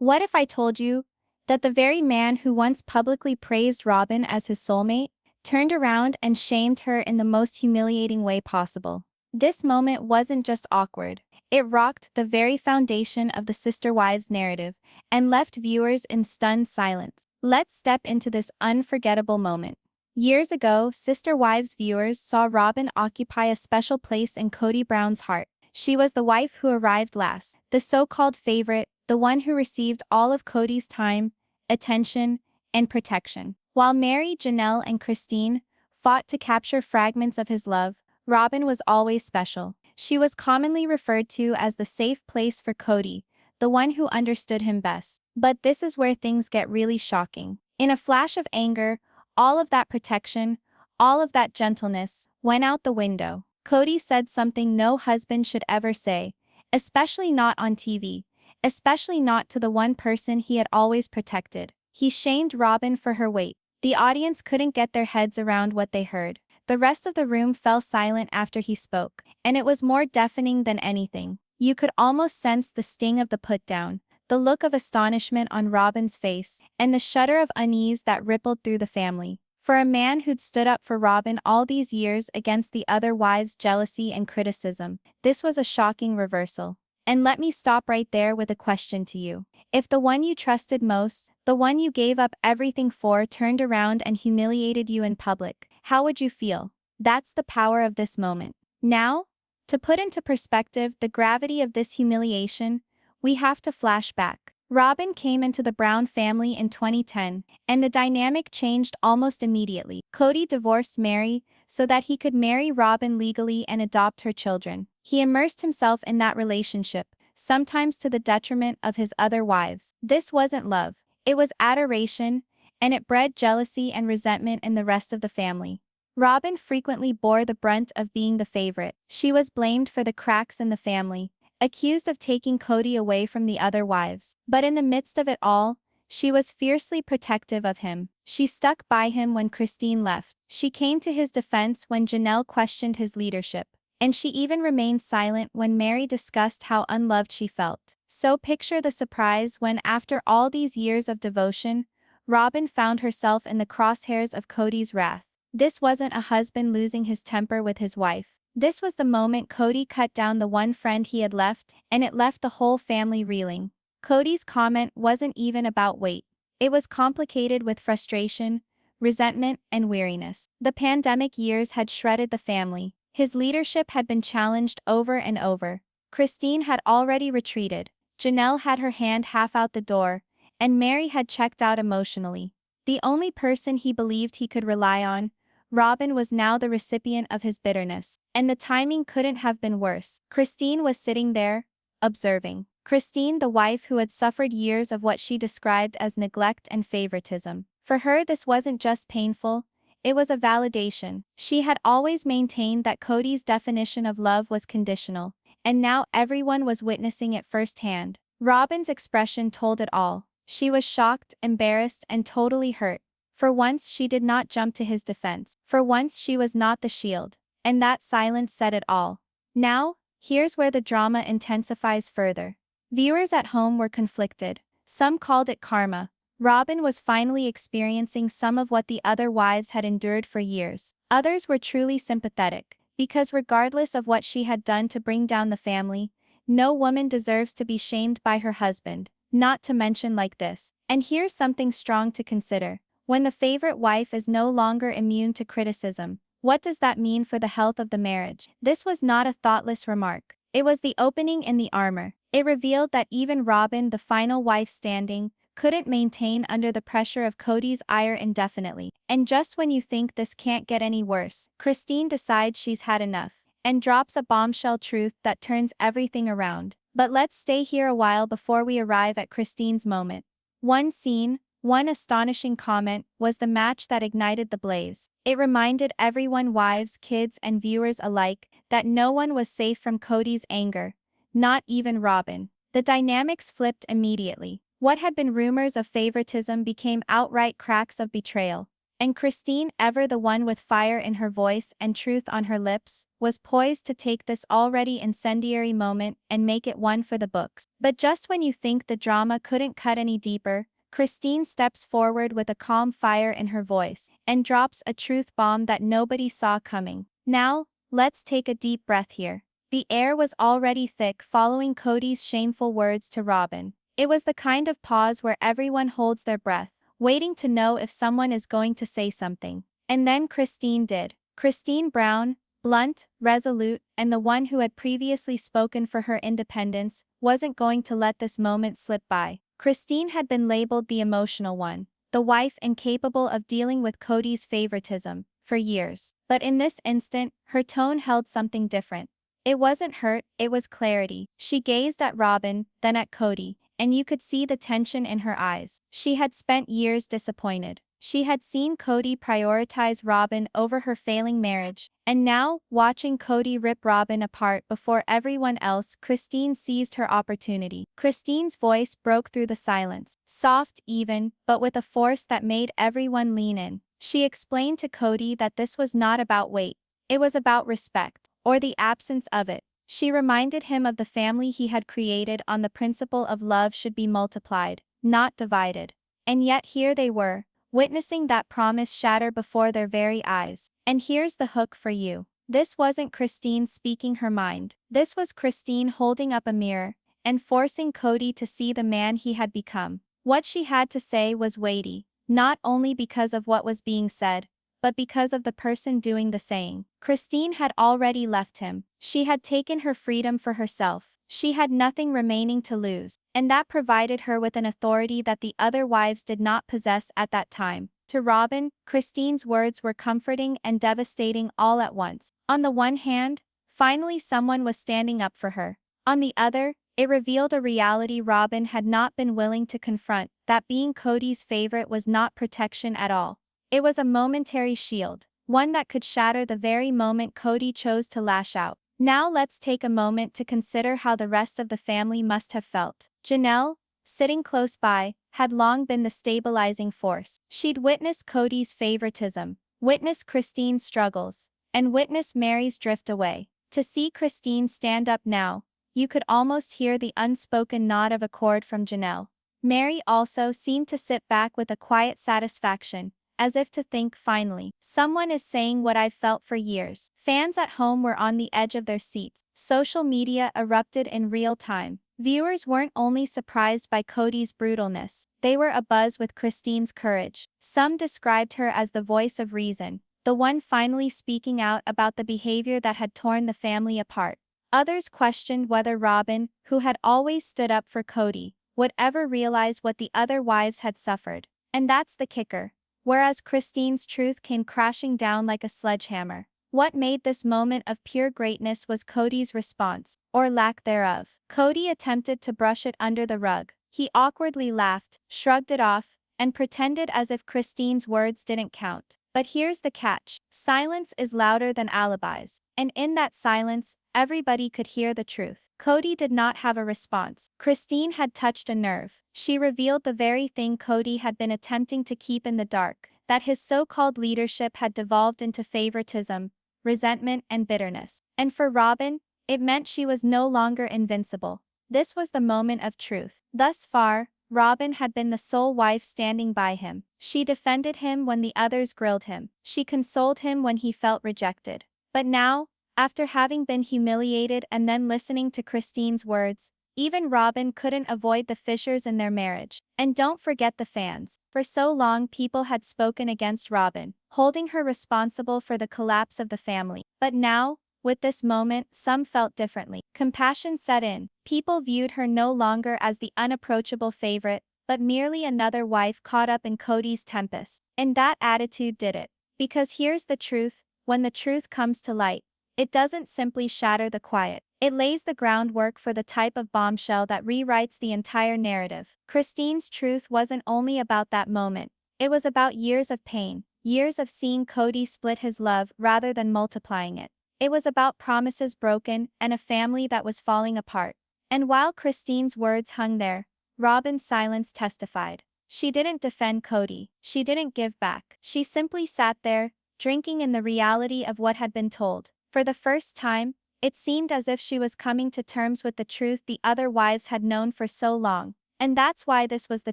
What if I told you that the very man who once publicly praised Robyn as his soulmate turned around and shamed her in the most humiliating way possible? This moment wasn't just awkward. It rocked the very foundation of the Sister Wives narrative and left viewers in stunned silence. Let's step into this unforgettable moment. Years ago, Sister Wives viewers saw Robyn occupy a special place in Kody Brown's heart. She was the wife who arrived last, the so-called favorite, the one who received all of Kody's time, attention, and protection. While Meri, Janelle, and Christine fought to capture fragments of his love, Robyn was always special. She was commonly referred to as the safe place for Kody, the one who understood him best. But this is where things get really shocking. In a flash of anger, all of that protection, all of that gentleness, went out the window. Kody said something no husband should ever say, especially not on TV, especially not to the one person he had always protected. He shamed Robyn for her weight. The audience couldn't get their heads around what they heard. The rest of the room fell silent after he spoke, and it was more deafening than anything. You could almost sense the sting of the put-down, the look of astonishment on Robyn's face, and the shudder of unease that rippled through the family. For a man who'd stood up for Robyn all these years against the other wives' jealousy and criticism, this was a shocking reversal. And let me stop right there with a question to you. If the one you trusted most, the one you gave up everything for, turned around and humiliated you in public, how would you feel? That's the power of this moment. Now, to put into perspective the gravity of this humiliation, we have to flash back. Robyn came into the Brown family in 2010, and the dynamic changed almost immediately. Kody divorced Meri so that he could marry Robyn legally and adopt her children. He immersed himself in that relationship, sometimes to the detriment of his other wives. This wasn't love, it was adoration, and it bred jealousy and resentment in the rest of the family. Robyn frequently bore the brunt of being the favorite. She was blamed for the cracks in the family, accused of taking Kody away from the other wives. But in the midst of it all, she was fiercely protective of him. She stuck by him when Christine left. She came to his defense when Janelle questioned his leadership. And she even remained silent when Meri discussed how unloved she felt. So picture the surprise when, after all these years of devotion, Robyn found herself in the crosshairs of Kody's wrath. This wasn't a husband losing his temper with his wife. This was the moment Kody cut down the one friend he had left, and it left the whole family reeling. Kody's comment wasn't even about weight. It was complicated with frustration, resentment, and weariness. The pandemic years had shredded the family. His leadership had been challenged over and over. Christine had already retreated. Janelle had her hand half out the door, and Meri had checked out emotionally. The only person he believed he could rely on, Robyn, was now the recipient of his bitterness. And the timing couldn't have been worse. Christine was sitting there, observing. Christine, the wife who had suffered years of what she described as neglect and favoritism. For her, this wasn't just painful, it was a validation. She had always maintained that Kody's definition of love was conditional, and now everyone was witnessing it firsthand. Robyn's expression told it all. She was shocked, embarrassed, and totally hurt. For once, she did not jump to his defense. For once, she was not the shield. And that silence said it all. Now, here's where the drama intensifies further. Viewers at home were conflicted. Some called it karma. Robyn was finally experiencing some of what the other wives had endured for years. Others were truly sympathetic, because regardless of what she had done to bring down the family, no woman deserves to be shamed by her husband, not to mention like this. And here's something strong to consider. When the favorite wife is no longer immune to criticism, what does that mean for the health of the marriage? This was not a thoughtless remark. It was the opening in the armor. It revealed that even Robyn, the final wife standing, couldn't maintain under the pressure of Kody's ire indefinitely. And just when you think this can't get any worse, Christine decides she's had enough, and drops a bombshell truth that turns everything around. But let's stay here a while before we arrive at Christine's moment. One scene, one astonishing comment, was the match that ignited the blaze. It reminded everyone, wives, kids, and viewers alike, that no one was safe from Kody's anger, not even Robyn. The dynamics flipped immediately. What had been rumors of favoritism became outright cracks of betrayal. And Christine, ever the one with fire in her voice and truth on her lips, was poised to take this already incendiary moment and make it one for the books. But just when you think the drama couldn't cut any deeper, Christine steps forward with a calm fire in her voice and drops a truth bomb that nobody saw coming. Now, let's take a deep breath here. The air was already thick following Kody's shameful words to Robyn. It was the kind of pause where everyone holds their breath, waiting to know if someone is going to say something. And then Christine did. Christine Brown, blunt, resolute, and the one who had previously spoken for her independence, wasn't going to let this moment slip by. Christine had been labeled the emotional one, the wife incapable of dealing with Kody's favoritism, for years. But in this instant, her tone held something different. It wasn't hurt, it was clarity. She gazed at Robyn, then at Kody, and you could see the tension in her eyes. She had spent years disappointed. She had seen Kody prioritize Robyn over her failing marriage, and now, watching Kody rip Robyn apart before everyone else, Christine seized her opportunity. Christine's voice broke through the silence, soft, even, but with a force that made everyone lean in. She explained to Kody that this was not about weight. It was about respect, or the absence of it. She reminded him of the family he had created on the principle of love should be multiplied, not divided. And yet here they were, witnessing that promise shatter before their very eyes. And here's the hook for you. This wasn't Christine speaking her mind. This was Christine holding up a mirror and forcing Kody to see the man he had become. What she had to say was weighty, not only because of what was being said, but because of the person doing the saying. Christine had already left him. She had taken her freedom for herself. She had nothing remaining to lose, and that provided her with an authority that the other wives did not possess at that time. To Robyn, Christine's words were comforting and devastating all at once. On the one hand, finally someone was standing up for her. On the other, it revealed a reality Robyn had not been willing to confront, that being Kody's favorite was not protection at all. It was a momentary shield, one that could shatter the very moment Kody chose to lash out. Now let's take a moment to consider how the rest of the family must have felt. Janelle, sitting close by, had long been the stabilizing force. She'd witnessed Kody's favoritism, witnessed Christine's struggles, and witnessed Meri's drift away. To see Christine stand up now, you could almost hear the unspoken nod of accord from Janelle. Meri also seemed to sit back with a quiet satisfaction, as if to think, finally, someone is saying what I've felt for years. Fans at home were on the edge of their seats. Social media erupted in real time. Viewers weren't only surprised by Kody's brutalness, they were abuzz with Christine's courage. Some described her as the voice of reason, the one finally speaking out about the behavior that had torn the family apart. Others questioned whether Robyn, who had always stood up for Kody, would ever realize what the other wives had suffered. And that's the kicker. Whereas Christine's truth came crashing down like a sledgehammer. What made this moment of pure greatness was Kody's response, or lack thereof. Kody attempted to brush it under the rug. He awkwardly laughed, shrugged it off, and pretended as if Christine's words didn't count. But here's the catch. Silence is louder than alibis. And in that silence, everybody could hear the truth. Kody did not have a response. Christine had touched a nerve. She revealed the very thing Kody had been attempting to keep in the dark, that his so-called leadership had devolved into favoritism, resentment, and bitterness. And for Robyn, it meant she was no longer invincible. This was the moment of truth. Thus far, Robyn had been the sole wife standing by him. She defended him when the others grilled him. She consoled him when he felt rejected. But now, after having been humiliated and then listening to Christine's words, even Robyn couldn't avoid the fissures in their marriage. And don't forget the fans. For so long people had spoken against Robyn, holding her responsible for the collapse of the family. But now, with this moment, some felt differently. Compassion set in. People viewed her no longer as the unapproachable favorite, but merely another wife caught up in Kody's tempest. And that attitude did it. Because here's the truth, when the truth comes to light, it doesn't simply shatter the quiet. It lays the groundwork for the type of bombshell that rewrites the entire narrative. Christine's truth wasn't only about that moment. It was about years of pain, years of seeing Kody split his love rather than multiplying it. It was about promises broken and a family that was falling apart. And while Christine's words hung there, Robyn's silence testified. She didn't defend Kody. She didn't give back. She simply sat there, drinking in the reality of what had been told. For the first time, it seemed as if she was coming to terms with the truth the other wives had known for so long. And that's why this was the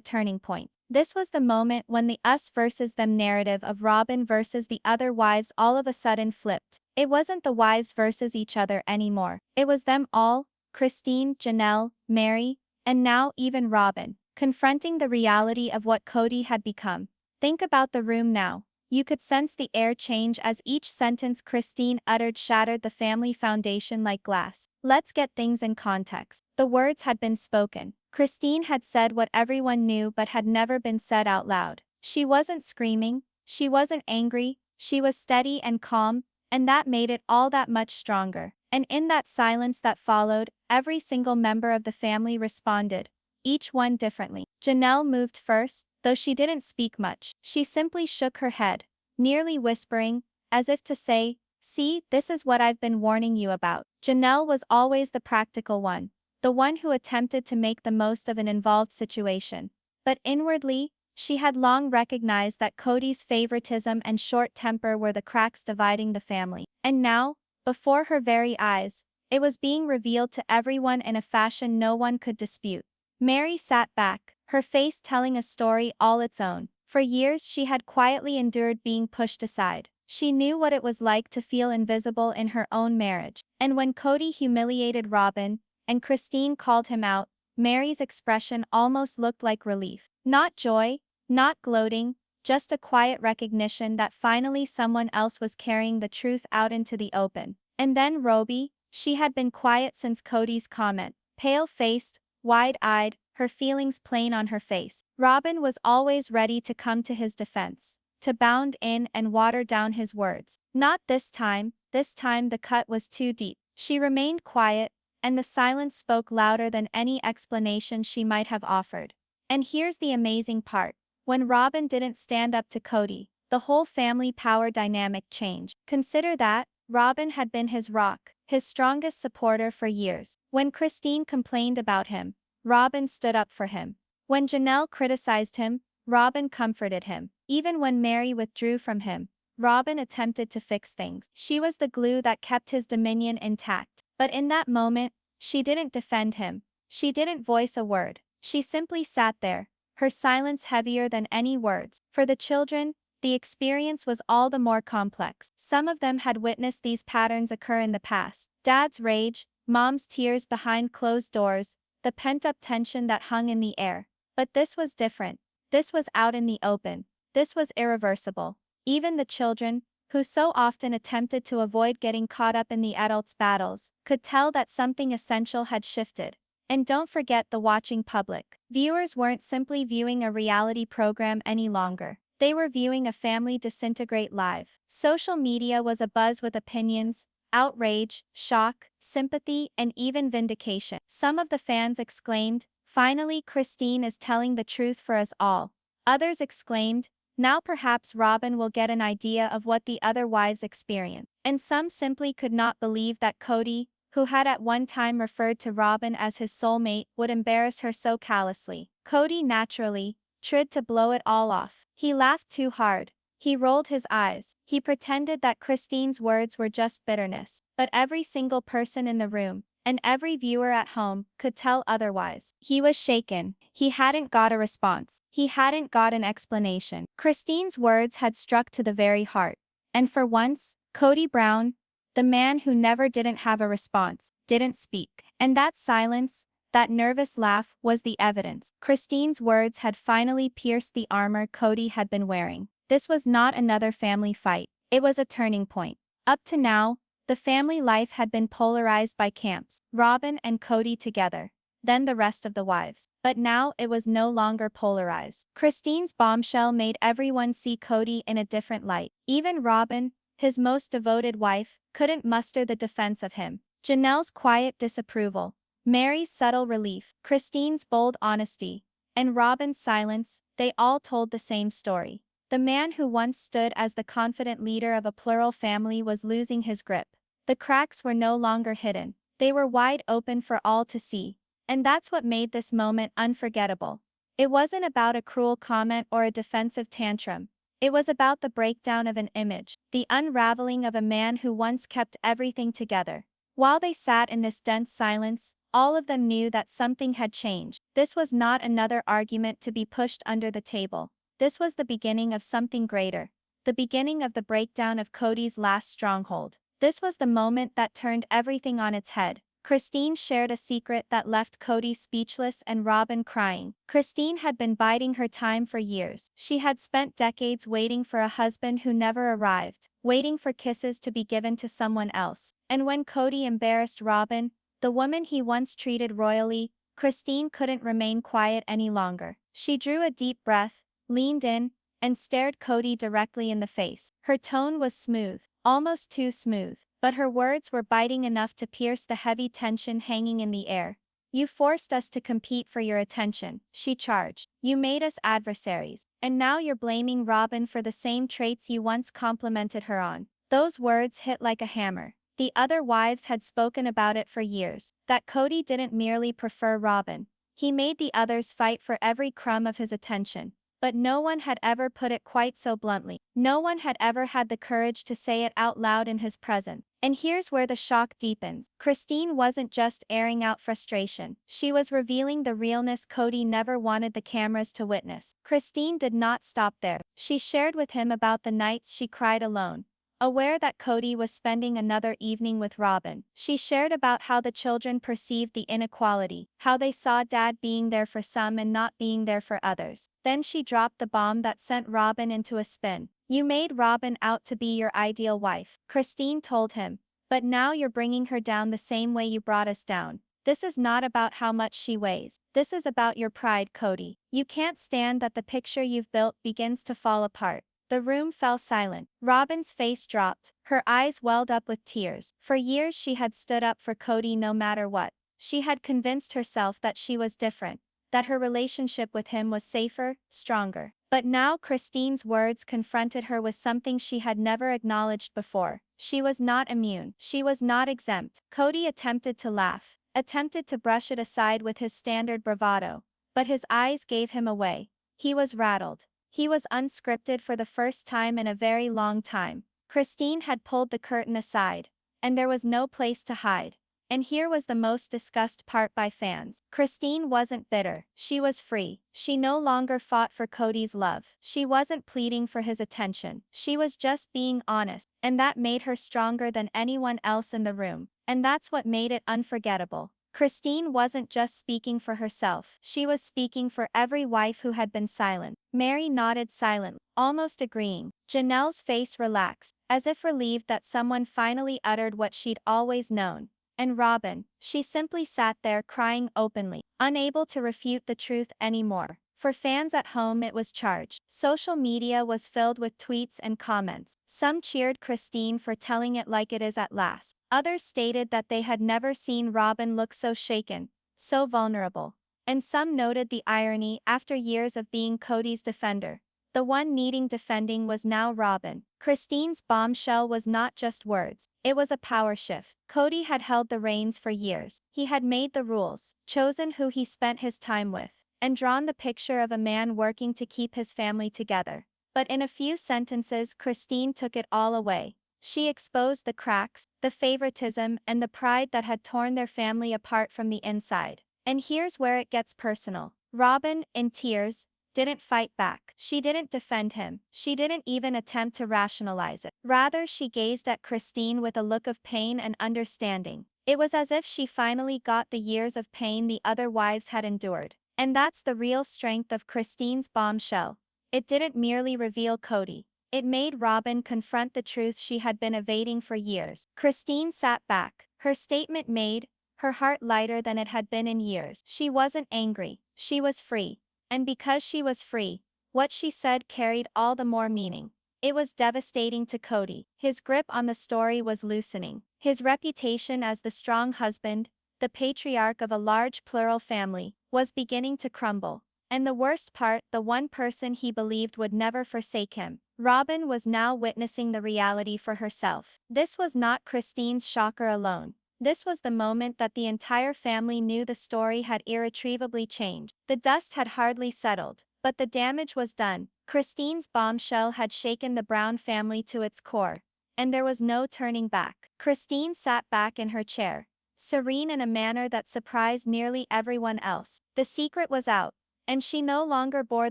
turning point. This was the moment when the us versus them narrative of Robyn versus the other wives all of a sudden flipped. It wasn't the wives versus each other anymore. It was them all, Christine, Janelle, Meri, and now even Robyn, confronting the reality of what Kody had become. Think about the room now. You could sense the air change as each sentence Christine uttered shattered the family foundation like glass. Let's get things in context. The words had been spoken. Christine had said what everyone knew but had never been said out loud. She wasn't screaming, she wasn't angry, she was steady and calm, and that made it all that much stronger. And in that silence that followed, every single member of the family responded, each one differently. Janelle moved first, though she didn't speak much. She simply shook her head, nearly whispering, as if to say, "See, this is what I've been warning you about." Janelle was always the practical one, the one who attempted to make the most of an involved situation. But inwardly, she had long recognized that Kody's favoritism and short temper were the cracks dividing the family. And now, before her very eyes, it was being revealed to everyone in a fashion no one could dispute. Meri sat back, her face telling a story all its own. For years she had quietly endured being pushed aside. She knew what it was like to feel invisible in her own marriage. And when Kody humiliated Robyn, and Christine called him out, Meri's expression almost looked like relief. Not joy, not gloating, just a quiet recognition that finally someone else was carrying the truth out into the open. And then Robyn, she had been quiet since Kody's comment, pale-faced, wide-eyed, her feelings plain on her face. Robyn was always ready to come to his defense, to bound in and water down his words. Not this time the cut was too deep. She remained quiet, and the silence spoke louder than any explanation she might have offered. And here's the amazing part. When Robyn didn't stand up to Kody, the whole family power dynamic changed. Consider that, Robyn had been his rock, his strongest supporter for years. When Christine complained about him, Robyn stood up for him. When Janelle criticized him, Robyn comforted him. Even when Meri withdrew from him, Robyn attempted to fix things. She was the glue that kept his dominion intact. But in that moment, she didn't defend him. She didn't voice a word. She simply sat there, her silence heavier than any words. For the children, the experience was all the more complex. Some of them had witnessed these patterns occur in the past. Dad's rage, mom's tears behind closed doors, the pent-up tension that hung in the air. But this was different. This was out in the open. This was irreversible. Even the children, who so often attempted to avoid getting caught up in the adults' battles, could tell that something essential had shifted. And don't forget the watching public. Viewers weren't simply viewing a reality program any longer. They were viewing a family disintegrate live. Social media was abuzz with opinions, outrage, shock, sympathy, and even vindication. Some of the fans exclaimed, "Finally, Christine is telling the truth for us all." Others exclaimed, "Now perhaps Robyn will get an idea of what the other wives experienced." And some simply could not believe that Kody, who had at one time referred to Robyn as his soulmate, would embarrass her so callously. Kody naturally tried to blow it all off. He laughed too hard. He rolled his eyes. He pretended that Christine's words were just bitterness. But every single person in the room, and every viewer at home, could tell otherwise. He was shaken. He hadn't got a response. He hadn't got an explanation. Christine's words had struck to the very heart. And for once, Kody Brown, the man who never didn't have a response, didn't speak. And that silence, that nervous laugh, was the evidence. Christine's words had finally pierced the armor Kody had been wearing. This was not another family fight. It was a turning point. Up to now, the family life had been polarized by camps, Robyn and Kody together, then the rest of the wives. But now it was no longer polarized. Christine's bombshell made everyone see Kody in a different light. Even Robyn, his most devoted wife, couldn't muster the defense of him. Janelle's quiet disapproval, Meri's subtle relief, Christine's bold honesty, and Robyn's silence, they all told the same story. The man who once stood as the confident leader of a plural family was losing his grip. The cracks were no longer hidden. They were wide open for all to see. And that's what made this moment unforgettable. It wasn't about a cruel comment or a defensive tantrum. It was about the breakdown of an image, the unraveling of a man who once kept everything together. While they sat in this dense silence, all of them knew that something had changed. This was not another argument to be pushed under the table. This was the beginning of something greater. The beginning of the breakdown of Kody's last stronghold. This was the moment that turned everything on its head. Christine shared a secret that left Kody speechless and Robyn crying. Christine had been biding her time for years. She had spent decades waiting for a husband who never arrived, waiting for kisses to be given to someone else. And when Kody embarrassed Robyn, the woman he once treated royally, Christine couldn't remain quiet any longer. She drew a deep breath, leaned in, and stared Kody directly in the face. Her tone was smooth, almost too smooth, but her words were biting enough to pierce the heavy tension hanging in the air. You forced us to compete for your attention, she charged. You made us adversaries, and now you're blaming Robyn for the same traits you once complimented her on. Those words hit like a hammer. The other wives had spoken about it for years, that Kody didn't merely prefer Robyn. He made the others fight for every crumb of his attention. But no one had ever put it quite so bluntly. No one had ever had the courage to say it out loud in his presence. And here's where the shock deepens. Christine wasn't just airing out frustration. She was revealing the realness Kody never wanted the cameras to witness. Christine did not stop there. She shared with him about the nights she cried alone. Aware that Kody was spending another evening with Robyn, she shared about how the children perceived the inequality, how they saw Dad being there for some and not being there for others. Then she dropped the bomb that sent Robyn into a spin. You made Robyn out to be your ideal wife, Christine told him, but now you're bringing her down the same way you brought us down. This is not about how much she weighs. This is about your pride, Kody. You can't stand that the picture you've built begins to fall apart. The room fell silent. Robyn's face dropped. Her eyes welled up with tears. For years she had stood up for Kody no matter what. She had convinced herself that she was different, that her relationship with him was safer, stronger. But now Christine's words confronted her with something she had never acknowledged before. She was not immune. She was not exempt. Kody attempted to laugh, attempted to brush it aside with his standard bravado. But his eyes gave him away. He was rattled. He was unscripted for the first time in a very long time. Christine had pulled the curtain aside, and there was no place to hide. And here was the most discussed part by fans. Christine wasn't bitter. She was free. She no longer fought for Kody's love. She wasn't pleading for his attention. She was just being honest, and that made her stronger than anyone else in the room. And that's what made it unforgettable. Christine wasn't just speaking for herself. She was speaking for every wife who had been silent. Meri nodded silently, almost agreeing. Janelle's face relaxed, as if relieved that someone finally uttered what she'd always known. And Robyn, she simply sat there crying openly, unable to refute the truth anymore. For fans at home it was charged. Social media was filled with tweets and comments. Some cheered Christine for telling it like it is at last. Others stated that they had never seen Robyn look so shaken, so vulnerable. And some noted the irony after years of being Kody's defender. The one needing defending was now Robyn. Christine's bombshell was not just words. It was a power shift. Kody had held the reins for years. He had made the rules, chosen who he spent his time with, and drawn the picture of a man working to keep his family together. But in a few sentences Christine took it all away. She exposed the cracks, the favoritism, and the pride that had torn their family apart from the inside. And here's where it gets personal. Robyn, in tears, didn't fight back. She didn't defend him. She didn't even attempt to rationalize it. Rather, she gazed at Christine with a look of pain and understanding. It was as if she finally got the years of pain the other wives had endured. And that's the real strength of Christine's bombshell. It didn't merely reveal Kody. It made Robyn confront the truth she had been evading for years. Christine sat back, her statement made, her heart lighter than it had been in years. She wasn't angry. She was free. And because she was free, what she said carried all the more meaning. It was devastating to Kody. His grip on the story was loosening. His reputation as the strong husband, the patriarch of a large plural family, was beginning to crumble. And the worst part, the one person he believed would never forsake him, Robyn, was now witnessing the reality for herself. This was not Christine's shocker alone. This was the moment that the entire family knew the story had irretrievably changed. The dust had hardly settled, but the damage was done. Christine's bombshell had shaken the Brown family to its core, and there was no turning back. Christine sat back in her chair, serene in a manner that surprised nearly everyone else. The secret was out, and she no longer bore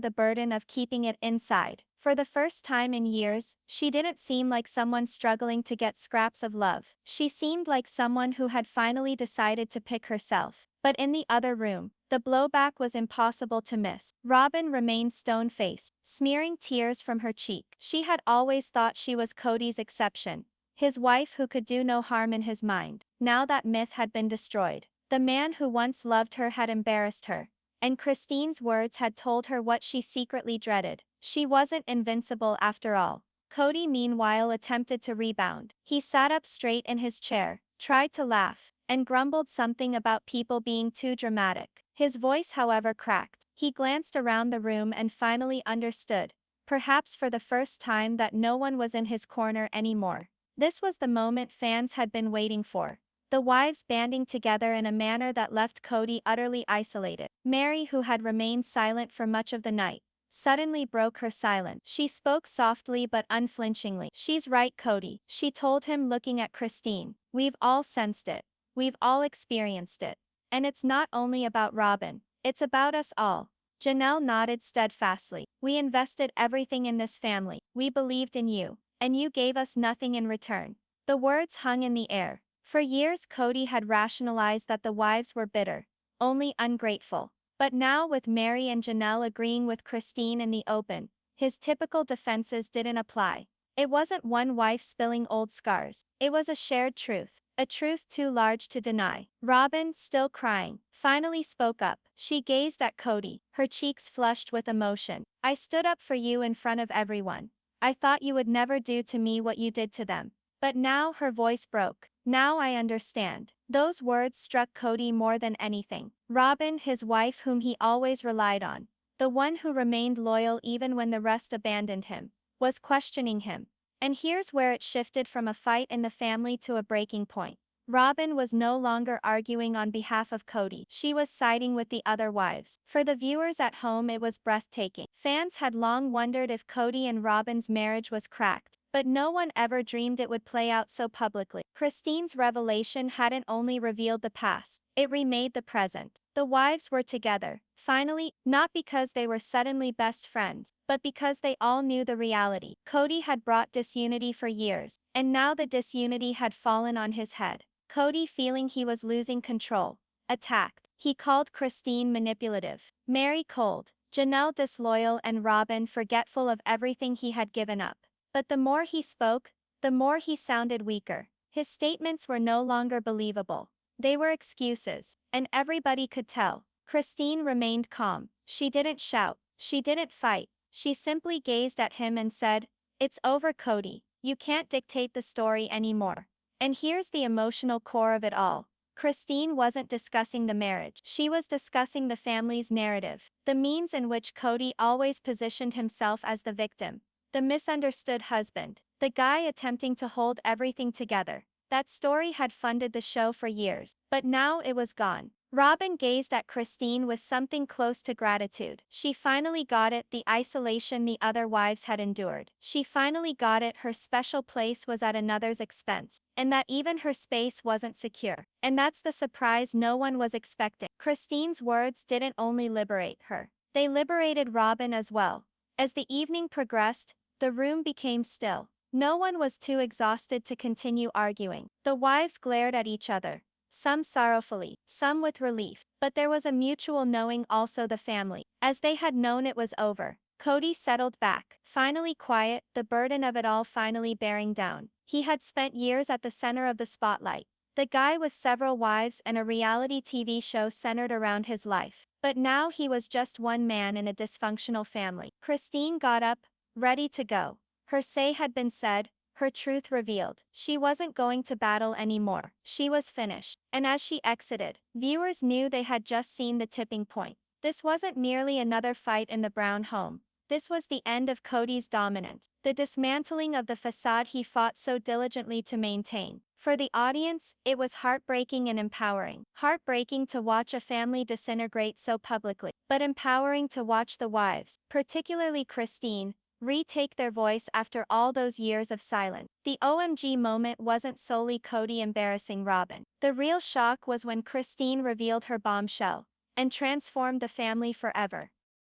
the burden of keeping it inside. For the first time in years, she didn't seem like someone struggling to get scraps of love. She seemed like someone who had finally decided to pick herself. But in the other room, the blowback was impossible to miss. Robyn remained stone-faced, smearing tears from her cheek. She had always thought she was Kody's exception, his wife who could do no harm in his mind. Now that myth had been destroyed. The man who once loved her had embarrassed her, and Christine's words had told her what she secretly dreaded. She wasn't invincible after all. Kody meanwhile attempted to rebound. He sat up straight in his chair, tried to laugh, and grumbled something about people being too dramatic. His voice however cracked. He glanced around the room and finally understood, perhaps for the first time, that no one was in his corner anymore. This was the moment fans had been waiting for. The wives banding together in a manner that left Kody utterly isolated. Meri, who had remained silent for much of the night, suddenly broke her silence. She spoke softly but unflinchingly. "She's right, Kody," she told him, looking at Christine. "We've all sensed it. We've all experienced it. And it's not only about Robyn. It's about us all." Janelle nodded steadfastly. "We invested everything in this family. We believed in you. And you gave us nothing in return." The words hung in the air. For years Kody had rationalized that the wives were bitter, only ungrateful. But now, with Meri and Janelle agreeing with Christine in the open, his typical defenses didn't apply. It wasn't one wife spilling old scars. It was a shared truth, a truth too large to deny. Robyn, still crying, finally spoke up. She gazed at Kody, her cheeks flushed with emotion. "I stood up for you in front of everyone. I thought you would never do to me what you did to them. But now," her voice broke, "now I understand." Those words struck Kody more than anything. Robyn, his wife whom he always relied on, the one who remained loyal even when the rest abandoned him, was questioning him. And here's where it shifted from a fight in the family to a breaking point. Robyn was no longer arguing on behalf of Kody. She was siding with the other wives. For the viewers at home, it was breathtaking. Fans had long wondered if Kody and Robyn's marriage was cracked, but no one ever dreamed it would play out so publicly. Christine's revelation hadn't only revealed the past, it remade the present. The wives were together, finally, not because they were suddenly best friends, but because they all knew the reality. Kody had brought disunity for years, and now the disunity had fallen on his head. Kody, feeling he was losing control, attacked. He called Christine manipulative, Meri cold, Janelle disloyal, and Robyn forgetful of everything he had given up. But the more he spoke, the more he sounded weaker. His statements were no longer believable. They were excuses, and everybody could tell. Christine remained calm. She didn't shout. She didn't fight. She simply gazed at him and said, "It's over, Kody. You can't dictate the story anymore." And here's the emotional core of it all. Christine wasn't discussing the marriage. She was discussing the family's narrative, the means in which Kody always positioned himself as the victim, the misunderstood husband, the guy attempting to hold everything together. That story had funded the show for years, but now it was gone. Robyn gazed at Christine with something close to gratitude. She finally got it, the isolation the other wives had endured. She finally got it, her special place was at another's expense, and that even her space wasn't secure. And that's the surprise no one was expecting. Christine's words didn't only liberate her, they liberated Robyn as well. As the evening progressed, the room became still. No one was too exhausted to continue arguing. The wives glared at each other, some sorrowfully, some with relief, but there was a mutual knowing, also the family, as they had known it was over. Kody settled back, finally quiet, the burden of it all finally bearing down. He had spent years at the center of the spotlight, the guy with several wives and a reality TV show centered around his life. But now he was just one man in a dysfunctional family. Christine got up, ready to go. Her say had been said, her truth revealed. She wasn't going to battle anymore. She was finished. And as she exited, viewers knew they had just seen the tipping point. This wasn't merely another fight in the Brown home. This was the end of Kody's dominance, the dismantling of the facade he fought so diligently to maintain. For the audience, it was heartbreaking and empowering. Heartbreaking to watch a family disintegrate so publicly, but empowering to watch the wives, particularly Christine, retake their voice after all those years of silence. The OMG moment wasn't solely Kody embarrassing Robyn. The real shock was when Christine revealed her bombshell and transformed the family forever.